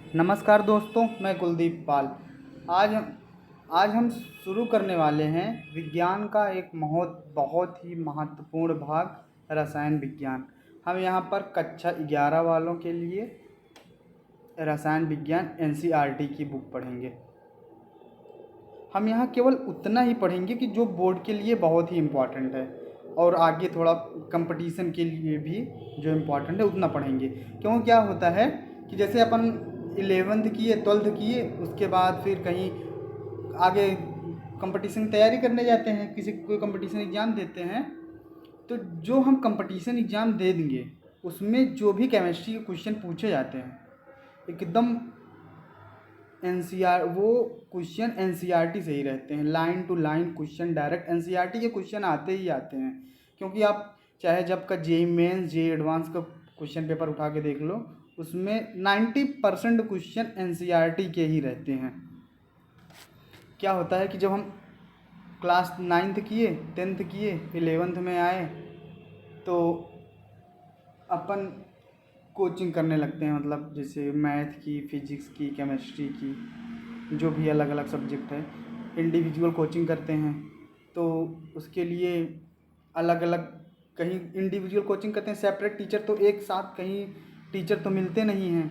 नमस्कार दोस्तों, मैं कुलदीप पाल। आज आज हम शुरू करने वाले हैं विज्ञान का एक बहुत ही महत्वपूर्ण भाग, रसायन विज्ञान। हम यहाँ पर कक्षा 11 वालों के लिए रसायन विज्ञान एनसीईआरटी की बुक पढ़ेंगे। हम यहाँ केवल उतना ही पढ़ेंगे कि जो बोर्ड के लिए बहुत ही इम्पॉर्टेंट है, और आगे थोड़ा कंपटीशन के लिए भी जो इम्पॉर्टेंट है उतना पढ़ेंगे। क्यों, क्या होता है कि जैसे अपन 11th किए, 12th किए, उसके बाद फिर कहीं आगे कंपटीशन की तैयारी करने जाते हैं, कोई कंपटीशन एग्ज़ाम देते हैं, तो जो हम कंपटीशन एग्ज़ाम दे देंगे उसमें जो भी केमिस्ट्री के क्वेश्चन पूछे जाते हैं एकदम वो क्वेश्चन एनसीईआरटी से ही रहते हैं। Line to line question direct NCERT के क्वेश्चन आते ही आते हैं। क्योंकि आप चाहे जब का जेईई मेंस, जेईई एडवांस का क्वेश्चन पेपर उठा के देख लो, उसमें 90% क्वेश्चन एनसीईआरटी के ही रहते हैं। क्या होता है कि जब हम क्लास 9th किए, 10th किए, 11th में आए तो अपन कोचिंग करने लगते हैं, मतलब जैसे मैथ की, फिजिक्स की, केमिस्ट्री की, जो भी अलग अलग सब्जेक्ट है, इंडिविजुअल कोचिंग करते हैं। तो उसके लिए अलग अलग कहीं इंडिविजुअल कोचिंग करते हैं, सेपरेट टीचर, तो एक साथ कहीं टीचर तो मिलते नहीं हैं,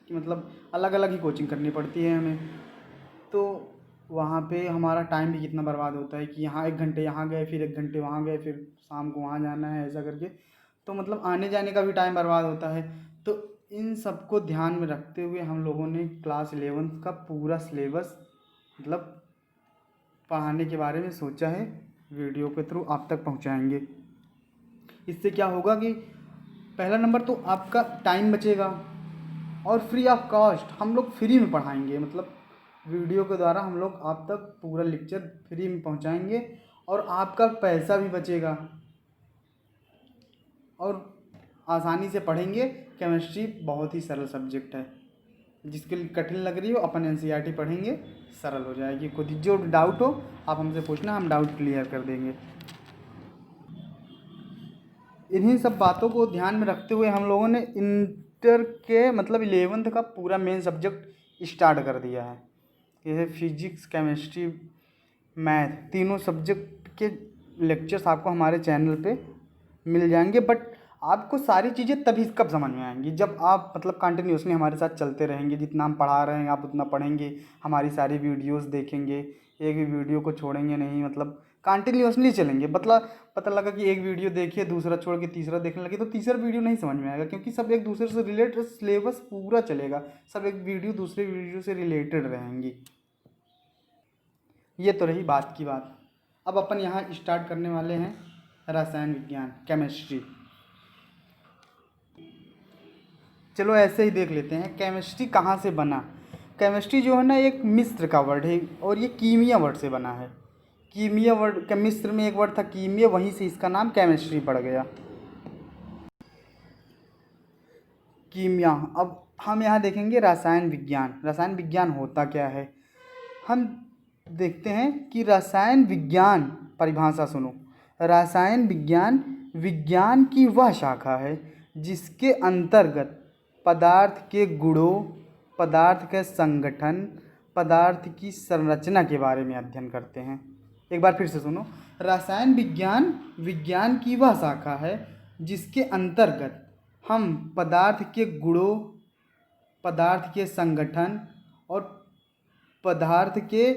कि मतलब अलग अलग ही कोचिंग करनी पड़ती है हमें। तो वहाँ पे हमारा टाइम भी कितना बर्बाद होता है कि यहाँ 1 घंटे यहाँ गए, फिर 1 घंटे वहाँ गए, फिर शाम को वहाँ जाना है, ऐसा करके तो मतलब आने जाने का भी टाइम बर्बाद होता है। तो इन सबको ध्यान में रखते हुए हम लोगों ने क्लास 11th का पूरा सिलेबस मतलब पढ़ाने के बारे में सोचा है, वीडियो के थ्रू आप तक पहुंचाएंगे। इससे क्या होगा कि पहला नंबर तो आपका टाइम बचेगा, और फ्री ऑफ कॉस्ट हम लोग फ्री में पढ़ाएंगे। मतलब वीडियो के द्वारा हम लोग आप तक पूरा लेक्चर फ्री में पहुंचाएंगे, और आपका पैसा भी बचेगा, और आसानी से पढ़ेंगे। केमिस्ट्री बहुत ही सरल सब्जेक्ट है, जिसके लिए कठिन लग रही हो अपन एनसीईआरटी पढ़ेंगे, सरल हो जाएगी। खुद जो डाउट हो आप हमसे पूछना, हम डाउट क्लियर कर देंगे। इन्हीं सब बातों को ध्यान में रखते हुए हम लोगों ने इंटर के मतलब 11th का पूरा मेन सब्जेक्ट स्टार्ट कर दिया है। जैसे फिजिक्स, केमिस्ट्री, मैथ, तीनों सब्जेक्ट के लेक्चर्स आपको हमारे चैनल पे मिल जाएंगे। बट आपको सारी चीज़ें तभी कब समझ में आएंगी, जब आप मतलब कंटिन्यूसली हमारे साथ चलते रहेंगे। जितना हम पढ़ा रहे हैं आप उतना पढ़ेंगे, हमारी सारी वीडियोस देखेंगे, एक भी वीडियो को छोड़ेंगे नहीं, मतलब कंटिन्यूसली चलेंगे। मतलब पता लगा कि एक वीडियो देखिए, दूसरा छोड़ के तीसरा देखने लगे, तो तीसरा वीडियो नहीं समझ में आएगा, क्योंकि सब एक दूसरे से रिलेटेड, सिलेबस पूरा चलेगा, सब एक वीडियो दूसरे वीडियो से रिलेटेड रहेंगी। ये तो रही बात की बात। अब अपन यहाँ स्टार्ट करने वाले हैं रसायन विज्ञान, केमिस्ट्री। चलो ऐसे ही देख लेते हैं केमिस्ट्री कहाँ से बना। केमिस्ट्री जो है ना, एक मिस्र का वर्ड है, और ये कीमिया वर्ड से बना है। कीमिया वर्ड, मिस्र में एक वर्ड था कीमिया, वहीं से इसका नाम केमिस्ट्री पड़ गया, कीमिया। अब हम यहाँ देखेंगे रसायन विज्ञान। रसायन विज्ञान होता क्या है, हम देखते हैं कि रसायन विज्ञान, परिभाषा सुनो। रसायन विज्ञान विज्ञान की वह शाखा है जिसके अंतर्गत पदार्थ के गुणों, पदार्थ के संगठन, पदार्थ की संरचना के बारे में अध्ययन करते हैं। एक बार फिर से सुनो, रसायन विज्ञान विज्ञान की वह शाखा है जिसके अंतर्गत हम पदार्थ के गुणों, पदार्थ के संगठन और पदार्थ के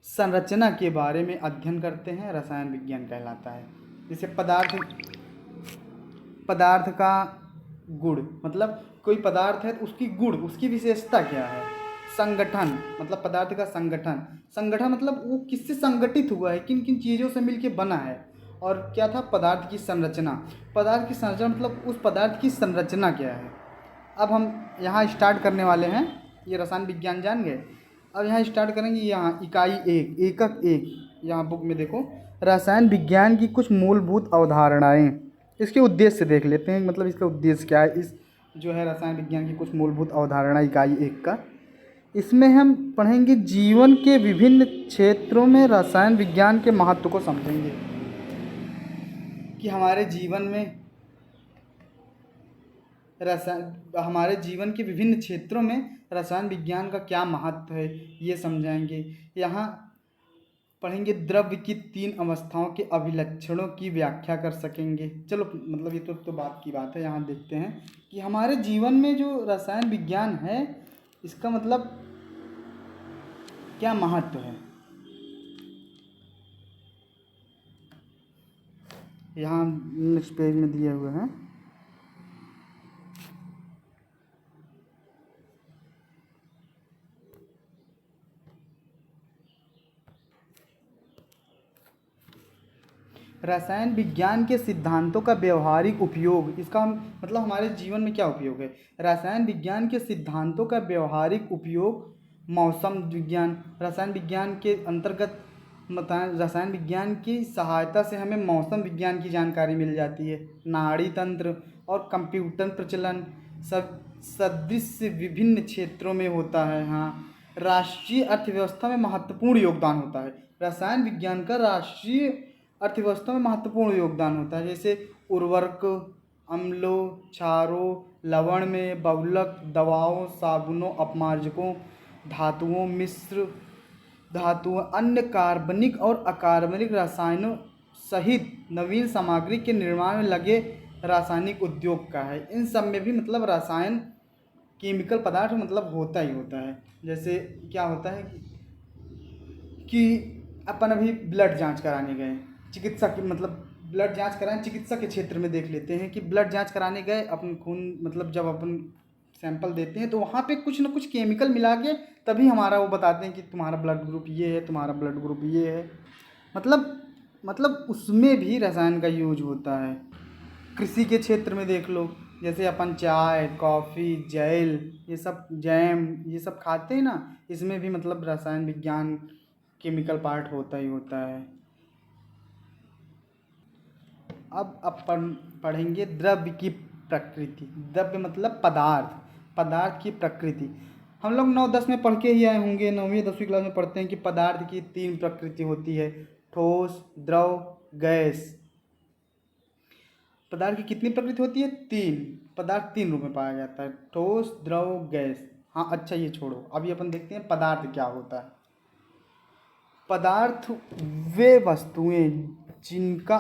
संरचना के बारे में अध्ययन करते हैं, रसायन विज्ञान कहलाता है। जैसे पदार्थ का गुण, मतलब कोई पदार्थ है तो उसकी गुण, उसकी विशेषता क्या है। संगठन मतलब पदार्थ का संगठन, संगठन मतलब वो किससे संगठित हुआ है, किन किन चीज़ों से मिलके बना है। और क्या था, पदार्थ की संरचना। पदार्थ की संरचना मतलब उस पदार्थ की संरचना क्या है। अब हम यहाँ स्टार्ट करने वाले हैं, ये रसायन विज्ञान जान गए। अब यहाँ स्टार्ट करेंगे, यहाँ इकाई 1, एकक 1, यहाँ बुक में देखो, रसायन विज्ञान की कुछ मूलभूत अवधारणाएं। इसके उद्देश्य देख लेते हैं, मतलब इसका उद्देश्य क्या है। इस जो है रसायन विज्ञान की कुछ मूलभूत अवधारणा इकाई 1 का, इसमें हम पढ़ेंगे जीवन के विभिन्न क्षेत्रों में रसायन विज्ञान के महत्व को समझेंगे, कि हमारे जीवन में हमारे जीवन के विभिन्न क्षेत्रों में रसायन विज्ञान का क्या महत्व है ये समझाएंगे। यहाँ पढ़ेंगे द्रव्य की 3 अवस्थाओं के अभिलक्षणों की व्याख्या कर सकेंगे। चलो मतलब ये तो बात की बात है। यहाँ देखते हैं कि हमारे जीवन में जो रसायन विज्ञान है इसका मतलब क्या महत्व है। यहाँ नेक्स्ट पेज में दिए हुए हैं। रसायन विज्ञान के सिद्धांतों का व्यवहारिक उपयोग, इसका मतलब हमारे जीवन में क्या उपयोग है। रसायन विज्ञान के सिद्धांतों का व्यवहारिक उपयोग मौसम विज्ञान, रसायन विज्ञान के अंतर्गत रसायन विज्ञान की सहायता से हमें मौसम विज्ञान की जानकारी मिल जाती है। नाड़ी तंत्र और कंप्यूटर प्रचलन सब सदृश विभिन्न क्षेत्रों में होता है। हाँ, राष्ट्रीय अर्थव्यवस्था में महत्वपूर्ण योगदान होता है। रसायन विज्ञान का राष्ट्रीय अर्थव्यवस्था में महत्वपूर्ण योगदान होता है। जैसे उर्वरक, अम्लों, क्षारों, लवण में, बहुलक, दवाओं, साबुनों, अपमार्जकों, धातुओं, मिश्र धातुओं, अन्य कार्बनिक और अकार्बनिक रसायनों सहित नवीन सामग्री के निर्माण में लगे रासायनिक उद्योग का है। इन सब में भी मतलब रसायन केमिकल पदार्थ मतलब होता ही होता है। जैसे क्या होता है कि अपन अभी ब्लड जांच कराने गए, चिकित्सा की मतलब ब्लड जांच कराएं, चिकित्सा के क्षेत्र में देख लेते हैं कि ब्लड जांच कराने गए, अपन खून मतलब जब अपन सैंपल देते हैं तो वहाँ पे कुछ ना कुछ केमिकल मिला के तभी हमारा वो बताते हैं कि तुम्हारा ब्लड ग्रुप ये है, तुम्हारा ब्लड ग्रुप ये है। मतलब उसमें भी रसायन का यूज होता है। कृषि के क्षेत्र में देख लो, जैसे अपन चाय, कॉफ़ी, जेल, ये सब जैम ये सब खाते हैं ना, इसमें भी मतलब रसायन विज्ञान केमिकल पार्ट होता ही होता है। अब अपन पढ़ेंगे द्रव्य की प्रकृति। द्रव्य मतलब पदार्थ की प्रकृति। हम लोग 9-10 में पढ़ के ही आए होंगे, 9वीं 10वीं क्लास में पढ़ते हैं कि पदार्थ की 3 प्रकृति होती है, ठोस, द्रव, गैस। पदार्थ की कितनी प्रकृति होती है? 3। पदार्थ 3 रूप में पाया जाता है, ठोस, द्रव, गैस। हाँ अच्छा ये छोड़ो, अभी अपन देखते हैं पदार्थ क्या होता है। पदार्थ वे वस्तुएं जिनका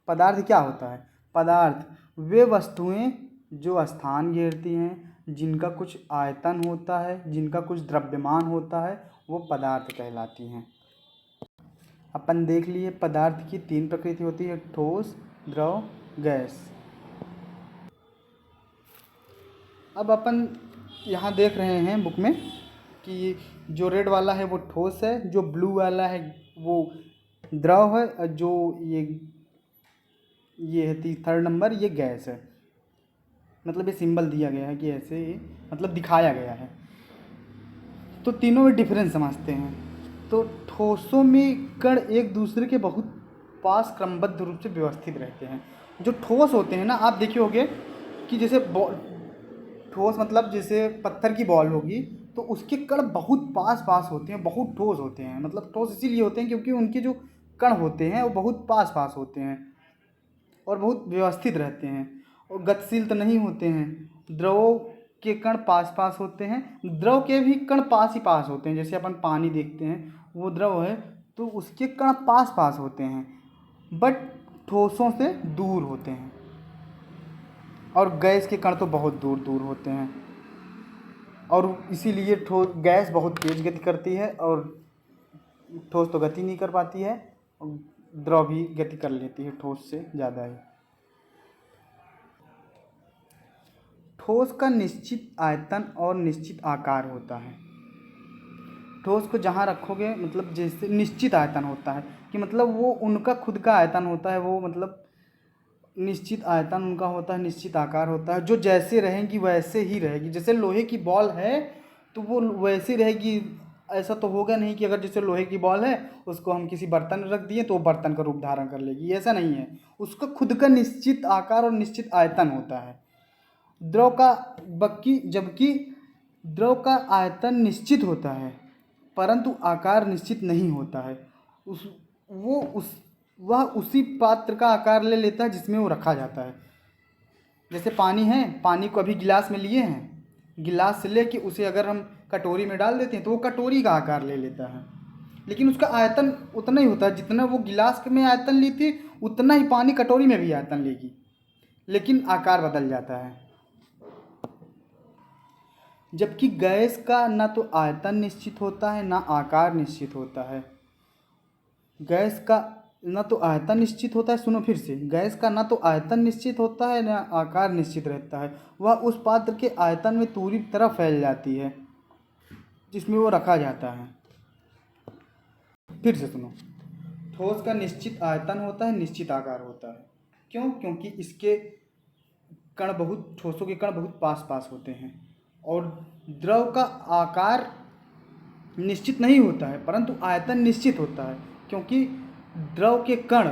पदार्थ क्या होता है? पदार्थ वे वस्तुएं जो स्थान घेरती हैं, जिनका कुछ आयतन होता है, जिनका कुछ द्रव्यमान होता है, वो पदार्थ कहलाती हैं। अपन देख लिए पदार्थ की 3 प्रकृति होती है, ठोस, द्रव, गैस। अब अपन यहाँ देख रहे हैं बुक में कि जो रेड वाला है वो ठोस है, जो ब्लू वाला है वो द्रव है, और जो ये है 3rd नंबर ये गैस है। मतलब ये सिंबल दिया गया है कि ऐसे मतलब दिखाया गया है। तो तीनों में डिफरेंस समझते हैं। तो ठोसों में कण एक दूसरे के बहुत पास क्रमबद्ध रूप से व्यवस्थित रहते हैं। जो ठोस होते हैं ना, आप देखे होंगे कि जैसे ठोस मतलब जैसे पत्थर की बॉल होगी तो उसके कण बहुत पास होते हैं, बहुत ठोस होते हैं। मतलब ठोस इसीलिए होते हैं क्योंकि उनके जो कण होते हैं वो बहुत पास होते हैं और बहुत व्यवस्थित रहते हैं और गतिशील तो नहीं होते हैं। द्रवों के कण पास होते हैं, द्रव के भी कण पास होते हैं। जैसे अपन पानी देखते हैं वो द्रव है तो उसके कण पास होते हैं, बट ठोसों से दूर होते हैं। और गैस के कण तो बहुत दूर होते हैं और इसीलिए गैस बहुत तेज़ गति करती है और ठोस तो गति नहीं कर पाती है, और द्रव भी गति कर लेती है ठोस से ज़्यादा ही। ठोस का निश्चित आयतन और निश्चित आकार होता है। ठोस को जहाँ रखोगे मतलब जैसे निश्चित आयतन होता है कि मतलब वो उनका खुद का आयतन होता है, वो मतलब निश्चित आयतन उनका होता है, निश्चित आकार होता है। जो जैसे रहेंगी वैसे ही रहेगी। जैसे लोहे की बॉल है तो वो वैसे रहेगी। ऐसा तो होगा नहीं कि अगर जैसे लोहे की बॉल है उसको हम किसी बर्तन में रख दिए तो वो बर्तन का रूप धारण कर लेगी, ऐसा नहीं है। उसका खुद का निश्चित आकार और निश्चित आयतन होता है। जबकि द्रव का आयतन निश्चित होता है परंतु आकार निश्चित नहीं होता है। वह उसी पात्र का आकार ले लेता है जिसमें वो रखा जाता है। जैसे पानी है, पानी को अभी गिलास में लिए हैं, गिलास से लेके उसे अगर हम कटोरी में डाल देते हैं तो वो कटोरी का आकार ले लेता है, लेकिन उसका आयतन उतना ही होता है जितना वो गिलास में आयतन ली थी, उतना ही पानी कटोरी में भी आयतन लेगी, लेकिन आकार बदल जाता है। जबकि गैस का ना तो आयतन निश्चित होता है ना आकार निश्चित होता है। गैस का ना तो आयतन निश्चित होता है, सुनो फिर से, गैस का ना तो आयतन निश्चित होता है ना आकार निश्चित रहता है, वह उस पात्र के आयतन में पूरी तरह फैल जाती है जिसमें वो रखा जाता है। फिर से सुनो, ठोस का निश्चित आयतन होता है, निश्चित आकार होता है। क्यों? क्योंकि इसके कण बहुत, ठोसों के कण बहुत पास पास होते हैं, और द्रव का आकार निश्चित नहीं होता है परंतु आयतन निश्चित होता है, क्योंकि द्रव के कण,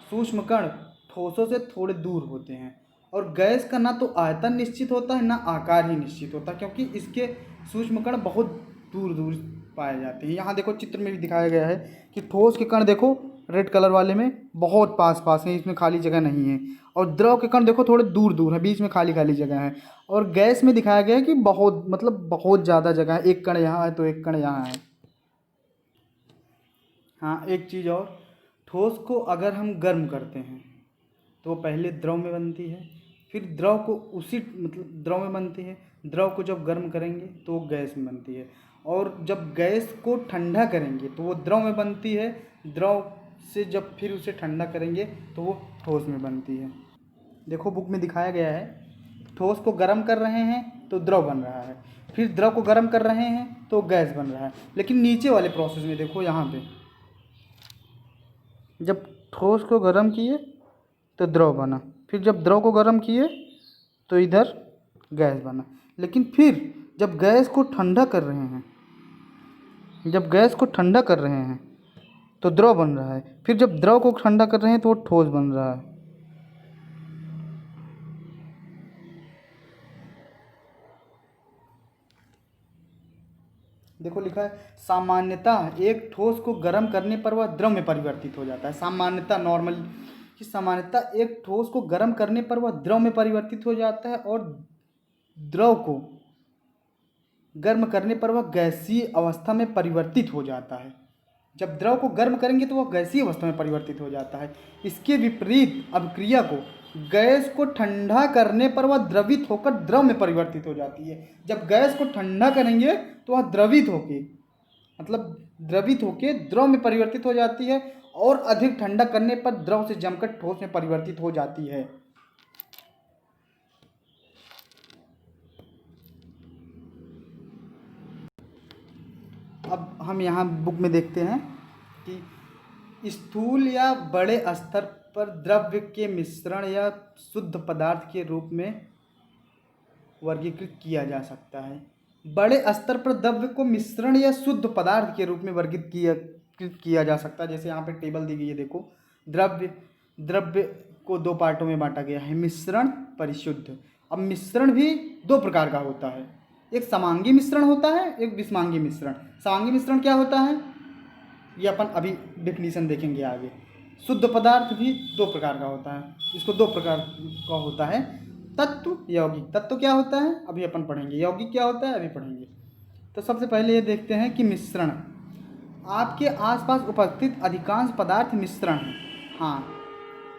सूक्ष्म कण ठोसों से थोड़े दूर होते हैं। और गैस का ना तो आयतन निश्चित होता है ना आकार ही निश्चित होता, क्योंकि इसके सूक्ष्म कण बहुत दूर दूर पाए जाते हैं। यहाँ देखो चित्र में भी दिखाया गया है कि ठोस के कण देखो रेड कलर वाले में बहुत पास पास हैं, इसमें खाली जगह नहीं है, और द्रव के कण देखो थोड़े दूर दूर है, बीच में खाली खाली जगह है। और गैस में दिखाया गया है कि बहुत, मतलब बहुत ज़्यादा जगह है, एक कण यहाँ है तो एक कण यहाँ है। हाँ, एक चीज़ और, ठोस को अगर हम गर्म करते हैं तो वो पहले द्रव में बनती है, फिर द्रव को उसी, मतलब द्रव में बनती है, द्रव को जब गर्म करेंगे तो वो गैस में बनती है, और जब गैस को ठंडा करेंगे तो वो द्रव में बनती है, द्रव से जब फिर उसे ठंडा करेंगे तो वो ठोस में बनती है। देखो बुक में दिखाया गया है, ठोस को गर्म कर रहे हैं तो द्रव बन रहा है, फिर द्रव को गर्म कर रहे हैं तो गैस बन रहा है। लेकिन नीचे वाले प्रोसेस में देखो, यहाँ पे जब ठोस को गर्म किए तो द्रव बना, फिर जब द्रव को गर्म किए तो इधर गैस बना, लेकिन फिर जब गैस को ठंडा कर रहे हैं, जब गैस को ठंडा कर रहे हैं तो द्रव बन रहा है, फिर जब द्रव को ठंडा कर रहे हैं तो वो ठोस बन रहा है। देखो लिखा है, सामान्यतः एक ठोस को गर्म करने पर वह द्रव में परिवर्तित हो जाता है। सामान्यतः, नॉर्मल कि सामान्यतः एक ठोस को गर्म करने पर वह द्रव में परिवर्तित हो जाता है, और द्रव को गर्म करने पर वह गैसीय अवस्था में परिवर्तित हो जाता है। जब द्रव को गर्म करेंगे तो वह गैसीय अवस्था में परिवर्तित हो जाता है। इसके विपरीत अभिक्रिया को गैस को ठंडा करने पर वह द्रवित होकर द्रव में परिवर्तित हो जाती है। जब गैस को ठंडा करेंगे तो वह द्रवित होके, मतलब द्रवित होके द्रव में परिवर्तित हो जाती है, और अधिक ठंडा करने पर द्रव से जमकर ठोस में परिवर्तित हो जाती है। अब हम यहाँ बुक में देखते हैं कि स्थूल या बड़े स्तर पर द्रव्य के मिश्रण या शुद्ध पदार्थ के रूप में वर्गीकृत किया जा सकता है। बड़े स्तर पर द्रव्य को मिश्रण या शुद्ध पदार्थ के रूप में वर्गीकृत किया जा सकता है। जैसे यहाँ पे टेबल दी गई है, देखो द्रव्य को दो पार्टों में बांटा गया है, मिश्रण, परिशुद्ध। अब मिश्रण भी दो प्रकार का होता है, एक समांगी मिश्रण होता है, एक विषमांगी मिश्रण। समांगी मिश्रण क्या होता है ये अपन अभी डेफिनीशन देखेंगे आगे। शुद्ध पदार्थ भी दो प्रकार का होता है, इसको दो प्रकार का होता है, तत्व, यौगिक। तत्व क्या होता है अभी अपन पढ़ेंगे, यौगिक क्या होता है अभी पढ़ेंगे। तो सबसे पहले ये देखते हैं कि मिश्रण, आपके आसपास उपस्थित अधिकांश पदार्थ मिश्रण हैं। हाँ,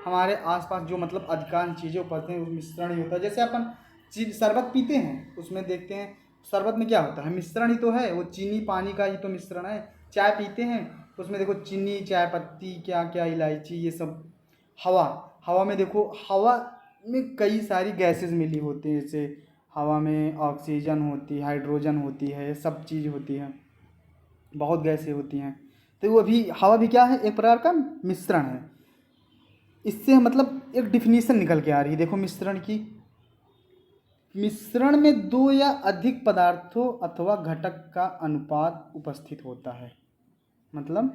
हमारे आसपास जो मतलब अधिकांश चीज़ें उपस्थित हैं वो मिश्रण ही होता है। जैसे अपन शरबत पीते हैं, उसमें देखते हैं शरबत में क्या होता है, मिश्रण ही तो है, वो चीनी पानी का ही तो मिश्रण है। चाय पीते हैं तो उसमें देखो चीनी, चाय पत्ती, क्या क्या, इलायची, ये सब। हवा में देखो, हवा में कई सारी गैसेस मिली होती हैं, जैसे हवा में ऑक्सीजन होती है, हाइड्रोजन होती है, सब चीज़ होती है, बहुत गैसें होती हैं। तो वो भी, हवा भी क्या है, एक प्रकार का मिश्रण है। इससे मतलब एक डिफिनीशन निकल के आ रही है, देखो मिश्रण की। मिश्रण में दो या अधिक पदार्थों अथवा घटक का अनुपात उपस्थित होता है। मतलब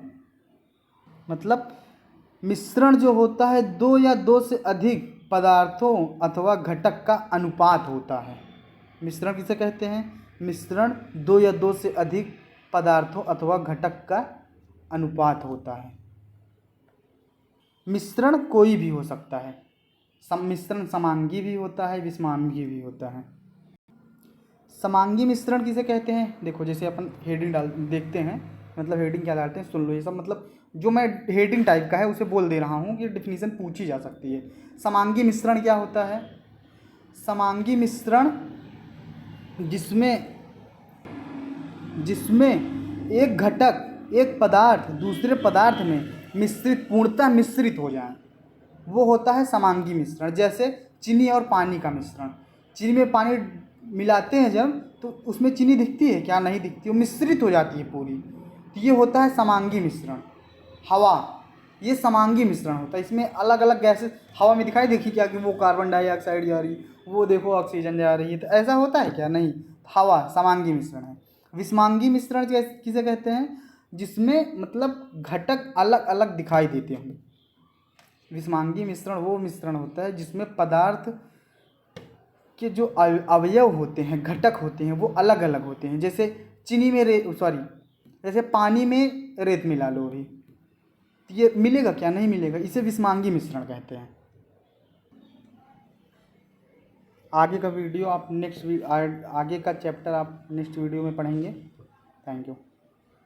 मिश्रण जो होता है दो या दो से अधिक पदार्थों अथवा घटक का अनुपात होता है। मिश्रण किसे कहते हैं, मिश्रण दो या दो से अधिक पदार्थों अथवा घटक का अनुपात होता है। मिश्रण कोई भी हो सकता है। सम्मिश्रण समांगी भी होता है, विषमांगी भी होता है। समांगी मिश्रण किसे कहते हैं? देखो जैसे अपन हेडिंग डाल देखते हैं, मतलब हेडिंग क्या डालते हैं सुन लो। ये सब मतलब जो मैं हेडिंग टाइप का है उसे बोल दे रहा हूँ कि डिफिनीशन पूछी जा सकती है। समांगी मिश्रण क्या होता है? समांगी मिश्रण जिसमें जिसमें एक घटक, एक पदार्थ दूसरे पदार्थ में मिश्रित, पूर्णतः मिश्रित हो जाए, वो होता है समांगी मिश्रण। जैसे चीनी और पानी का मिश्रण। चीनी में पानी मिलाते हैं जब, तो उसमें चीनी दिखती है क्या? नहीं दिखती, वो मिश्रित हो जाती है पूरी। तो ये होता है समांगी मिश्रण। हवा, ये समांगी मिश्रण होता है। इसमें अलग अलग गैसेस हवा में दिखाई देखी क्या कि वो कार्बन डाइऑक्साइड जा रही, वो देखो ऑक्सीजन जा रही है, तो ऐसा होता है क्या? नहीं। हवा समांगी मिश्रण है। विषमांगी मिश्रण किसे कहते हैं? जिसमें मतलब घटक अलग अलग दिखाई देते हैं। विषमांगी मिश्रण वो मिश्रण होता है जिसमें पदार्थ के जो अवयव होते हैं, घटक होते हैं, वो अलग अलग होते हैं। जैसे चीनी में जैसे पानी में रेत मिला लो अभी, तो ये मिलेगा क्या? नहीं मिलेगा। इसे विषमांगी मिश्रण कहते हैं। आगे का वीडियो आप आगे का चैप्टर आप नेक्स्ट वीडियो में पढ़ेंगे। Thank you.